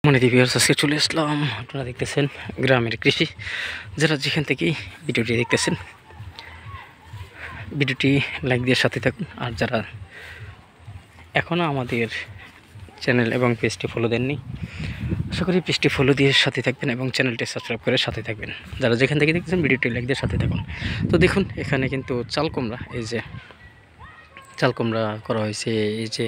মনে ভিউয়ার্স আজকে চলে আসলাম। আপনারা দেখতেছেন গ্রামের কৃষি। যারা যেখান থেকেই ভিডিওটি দেখতেছেন, ভিডিওটি লাইক দিয়ে সাথে থাকুন। আর যারা এখনও আমাদের চ্যানেল এবং পেজটি ফলো দেননি, আশা করি পেজটি ফলো দিয়ে সাথে থাকবেন এবং চ্যানেলটি সাবস্ক্রাইব করে সাথে থাকবেন। যারা যেখান থেকে দেখতেছেন ভিডিওটি লাইক দিয়ে সাথে থাকুন। তো দেখুন, এখানে কিন্তু চাল কুমড়া, এই যে চাল কুমড়া করা হয়েছে। এই যে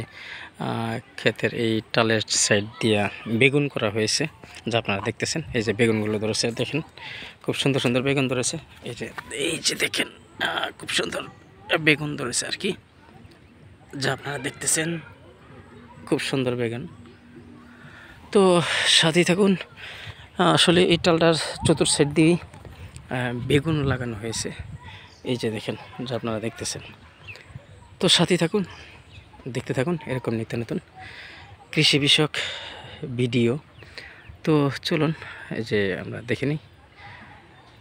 ক্ষেতের এই টালের সাইড দিয়া বেগুন করা হয়েছে, যা আপনারা দেখতেছেন। এই যে বেগুনগুলো ধরেছে, দেখেন খুব সুন্দর সুন্দর বেগুন ধরেছে। এই যে দেখেন খুব সুন্দর বেগুন ধরেছে আর কি, যা আপনারা দেখতেছেন, খুব সুন্দর বেগুন। তো সাথে থাকুন। আসলে এই টালটার চতুর্থ সাইড দিয়েই বেগুন লাগানো হয়েছে, এই যে দেখেন, যা আপনারা দেখতেছেন। তো সাথে থাকুন, দেখতে থাকুন এরকম নিত্য নতুন কৃষি বিষয়ক ভিডিও। তো চলুন, এই যে আমরা দেখে নিই।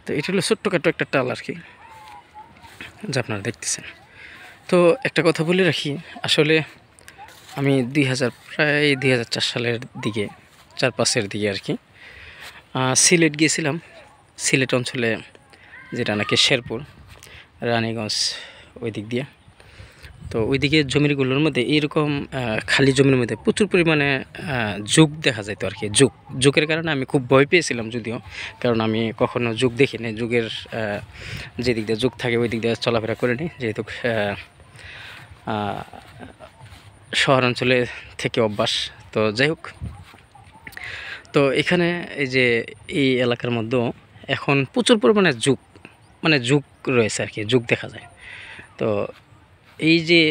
তো এটা হলো ছোট্টখাটো একটা টাল আর কি, যা আপনারা দেখতেছেন। তো একটা কথা বলে রাখি, আসলে আমি প্রায় 2004 সালের দিকে, 4-5-এর দিকে আর কি সিলেট গিয়েছিলাম। সিলেট অঞ্চলে, যেটা নাকি শেরপুর, রানীগঞ্জ, ওই দিক দিয়ে। তো ওইদিকে জমিগুলোর মধ্যে এইরকম খালি জমির মধ্যে প্রচুর পরিমাণে যুগ দেখা যেত আর কি। যুগের কারণে আমি খুব ভয় পেয়েছিলাম, যদিও, কারণ আমি কখনো যুগ দেখিনি। যুগের যে দিক দিয়ে যুগ থাকে ওই দিক দিয়ে চলাফেরা করিনি, যেহেতু শহরাঞ্চলে থেকে অভ্যাস। তো যাই হোক, তো এখানে এই যে এই এলাকার মধ্যেও এখন প্রচুর পরিমাণে যুগ রয়েছে আর কি, যুগ দেখা যায়। তো এই যে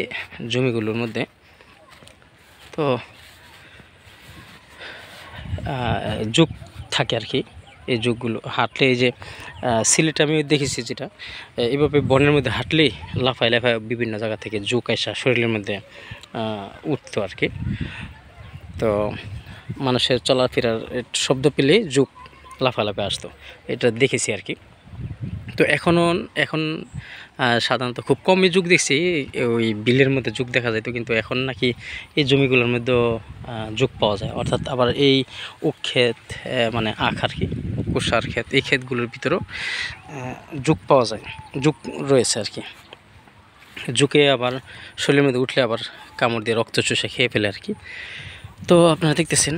জমিগুলোর মধ্যে তো যুগ থাকে আর কি। এই যুগগুলো হাঁটলে, এই যে সিলেটে আমি দেখেছি, যেটা এইভাবে বনের মধ্যে হাঁটলেই লাফায় লাফায় বিভিন্ন জায়গা থেকে যুগ আসা শরীরের মধ্যে উঠতো আর কি। তো মানুষের চলাফেরার শব্দ পেলেই যুগ লাফালাফে আসতো, এটা দেখেছি আর কি। তো এখন সাধারণত খুব কমই যুগ দেখছি, ওই বিলের মধ্যে যুগ দেখা যায়। তো কিন্তু এখন নাকি এই জমিগুলোর মধ্যেও যুগ পাওয়া যায়, অর্থাৎ আবার এই ক্ষেত, মানে আখ আর কি, কুষার ক্ষেত, এই ক্ষেতগুলোর ভিতরেও যুগ পাওয়া যায়, যুগ রয়েছে আর কি। যুগে আবার শরীরের মধ্যে উঠলে আবার কামড় দিয়ে রক্ত চুষে খেয়ে ফেলে আর কি। তো আপনারা দেখতেছেন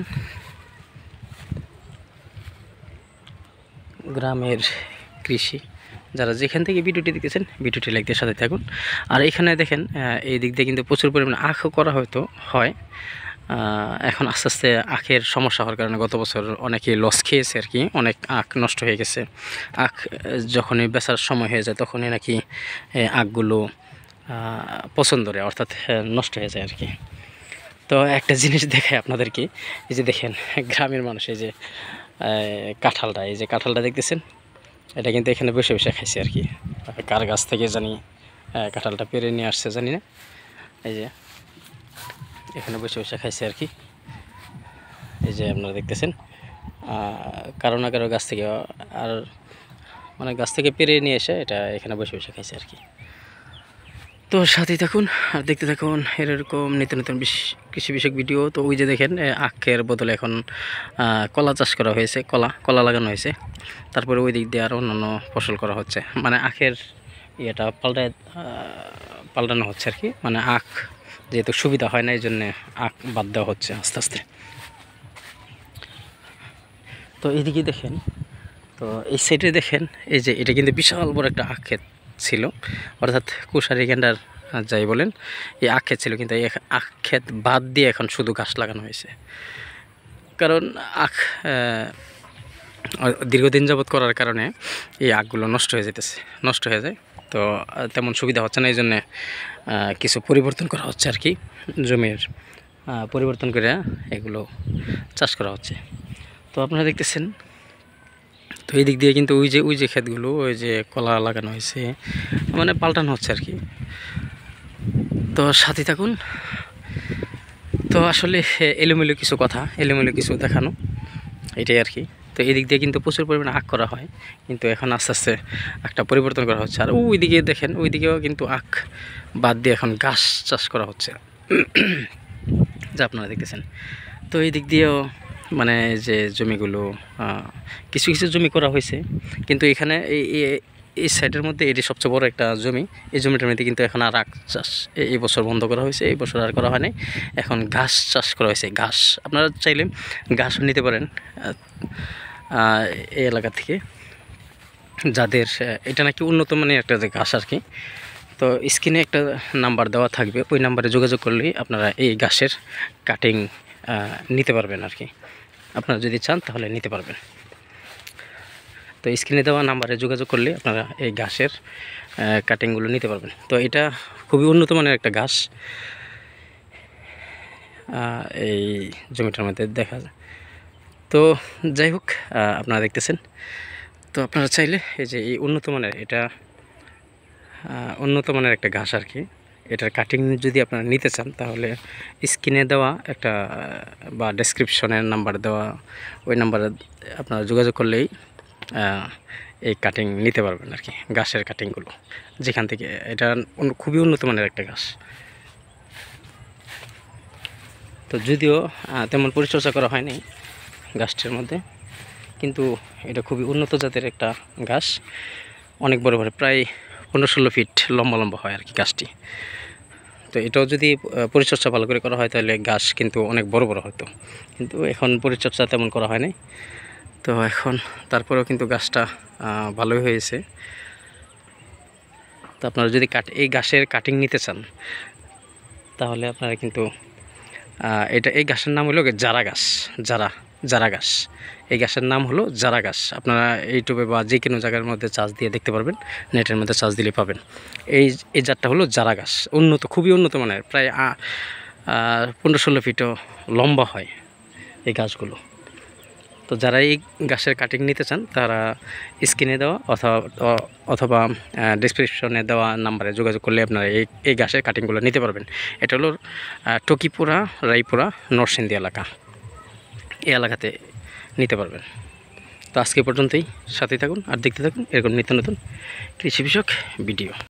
গ্রামের কৃষি। যারা যেখান থেকে ভিডিওটি দেখতেছেন, ভিডিওটি লাইক দিয়ে সাথে থাকুন। আর এখানে দেখেন, এই দিক দিয়ে কিন্তু প্রচুর পরিমাণে আখও করা হয়। এখন আস্তে আস্তে আখের সমস্যা হওয়ার কারণে গত বছর অনেকে লস খেয়েছে আর কি, অনেক আখ নষ্ট হয়ে গেছে। আখ যখনই বেচার সময় হয়ে যায়, তখনই নাকি আখগুলো পছন্দরে, অর্থাৎ নষ্ট হয়ে যায় আর কি। তো একটা জিনিস দেখায় আপনাদেরকে, এই যে দেখেন গ্রামের মানুষ, এই যে কাঁঠালটা দেখতেছেন, এটা কিন্তু এখানে বসে বসে খাইছে আর কি। কার গাছ থেকে জানি কাঁঠালটা পেরে নিয়ে আসছে জানি না, এই যে এখানে বসে বসে খাইছে আর কি। এই যে আপনারা দেখতেছেন, কারো না কারো গাছ থেকে, আর মানে গাছ থেকে পেরে নিয়ে এসে এটা এখানে বসে বসে খাইছে আর কি। তো সাথেই থাকুন আর দেখতে থাকুন এরকম নিত্য নতুন কৃষি বিষয়ক ভিডিও। তো ওই যে দেখেন, আখের বদলে এখন কলা চাষ করা হয়েছে, কলা লাগানো হয়েছে। তারপরে ওই দিক দিয়ে আর অন্যান্য ফসল করা হচ্ছে, মানে আখের ইয়েটা পাল্টানো হচ্ছে আর কি। মানে আখ যেহেতু সুবিধা হয় না, এই জন্যে আখ বাদ দেওয়া হচ্ছে আস্তে আস্তে। তো এইদিকে দেখেন, তো এই সাইডে দেখেন, এই যে এটা কিন্তু বিশাল বড় একটা আখ ক্ষেত ছিল, অর্থাৎ কুশারি ক্যান্ডার যাই বলেন, এই আখ ক্ষেত ছিল। কিন্তু এই আখ ক্ষেত বাদ দিয়ে এখন শুধু গাছ লাগানো হয়েছে, কারণ আখ দীর্ঘদিন যাবৎ করার কারণে এই আখগুলো নষ্ট হয়ে যায়। তো তেমন সুবিধা হচ্ছে না, এই জন্যে কিছু পরিবর্তন করা হচ্ছে আর কি, জমির পরিবর্তন করে এগুলো চাষ করা হচ্ছে। তো আপনারা দেখতেছেন, তো এই দিক দিয়ে কিন্তু ওই যে ক্ষেতগুলো, ওই যে কলা লাগানো হয়েছে, মানে পাল্টানো হচ্ছে আর কি। তো সাথে থাকুন। তো আসলে এলোমেলো কিছু দেখানো, এটাই আর কি। তো এই দিক দিয়ে কিন্তু প্রচুর পরিমাণে আখ করা হয়, কিন্তু এখন আস্তে আস্তে আখটা পরিবর্তন করা হচ্ছে। আর ওই দিকে দেখেন, ওই দিকেও কিন্তু আখ বাদ দিয়ে এখন ঘাস চাষ করা হচ্ছে, যা আপনারা দেখতেছেন। তো এই দিক দিয়েও মানে যে জমিগুলো কিছু কিছু জমি করা হয়েছে, কিন্তু এখানে এই সাইডের মধ্যে এটি সবচেয়ে বড় একটা জমি। এই জমিটার মধ্যে কিন্তু এখন আর আখ চাষ এই বছর বন্ধ করা হয়েছে, এই বছর আর করা হয়নি। এখন ঘাস চাষ করা হয়েছে, ঘাস। আপনারা চাইলে ঘাসও নিতে পারেন এই এলাকা থেকে, যাদের এটা নাকি উন্নত মানের একটা ঘাস আর কি। তো স্ক্রিনে একটা নাম্বার দেওয়া থাকবে, ওই নাম্বারে যোগাযোগ করলেই আপনারা এই ঘাসের কাটিং নিতে পারবেন আর কি। আপনারা যদি চান তাহলে নিতে পারবেন। তো স্ক্রিনে দেওয়া নাম্বারে যোগাযোগ করলে আপনারা এই ঘাসের কাটিংগুলো নিতে পারবেন। তো এটা খুবই উন্নত মানের একটা ঘাস এই জমিটার মধ্যে দেখা যায়। তো যাই হোক, আপনারা দেখতেছেন। তো আপনারা চাইলে এই যে এই উন্নত মানের একটা ঘাস আর কি, এটার কাটিং যদি আপনারা নিতে চান তাহলে স্ক্রিনে দেওয়া একটা বা ডেসক্রিপশনের নাম্বার দেওয়া, ওই নাম্বারে আপনারা যোগাযোগ করলেই এই কাটিং নিতে পারবেন আর কি, ঘাসের কাটিংগুলো যেখান থেকে। এটা খুবই উন্নত মানের একটা ঘাস। তো যদিও তেমন পরিচর্যা করা হয়নি গাছটির মধ্যে, কিন্তু এটা খুবই উন্নত জাতের একটা ঘাস, অনেক বড় বড়, প্রায় 15-16 ফিট লম্বা হয় আর কি গাছটি। তো এটাও যদি পরিচর্যা ভালো করে করা হয় তাহলে গাছ কিন্তু অনেক বড় হতো, কিন্তু এখন পরিচর্যা তেমন করা হয়নি। তো এখন তারপরেও কিন্তু গাছটা ভালোই হয়েছে। তো আপনারা যদি এই ঘাসের কাটিং নিতে চান তাহলে আপনারা কিন্তু এই ঘাসের নাম হলো জারা ঘাস, জারা ঘাস। এই ঘাসের নাম হলো জারা ঘাস। আপনারা ইউটিউবে বা যে কোনো জায়গার মধ্যে চার্জ দিয়ে দেখতে পারবেন, নেটের মধ্যে চার্জ দিলে পাবেন। এই জাতটা হলো জারা ঘাস, খুবই উন্নত মানের, প্রায় 15-16 ফিটও লম্বা হয় এই গাছগুলো। তো যারা এই ঘাসের কাটিং নিতে চান তারা স্ক্রিনে দেওয়া অথবা ডেসক্রিপশনে দেওয়া নাম্বারে যোগাযোগ করলে আপনারা এই ঘাসের কাটিংগুলো নিতে পারবেন। এটা হলো টকিপুরা, রায়পুরা, নরসিংদী এলাকা, এই এলাকাতে নিতে পারবেন। তো আজকে পর্যন্তই, সাথেই থাকুন আর দেখতে থাকুন এরকম নিত্য নতুন কৃষি বিষয়ক ভিডিও।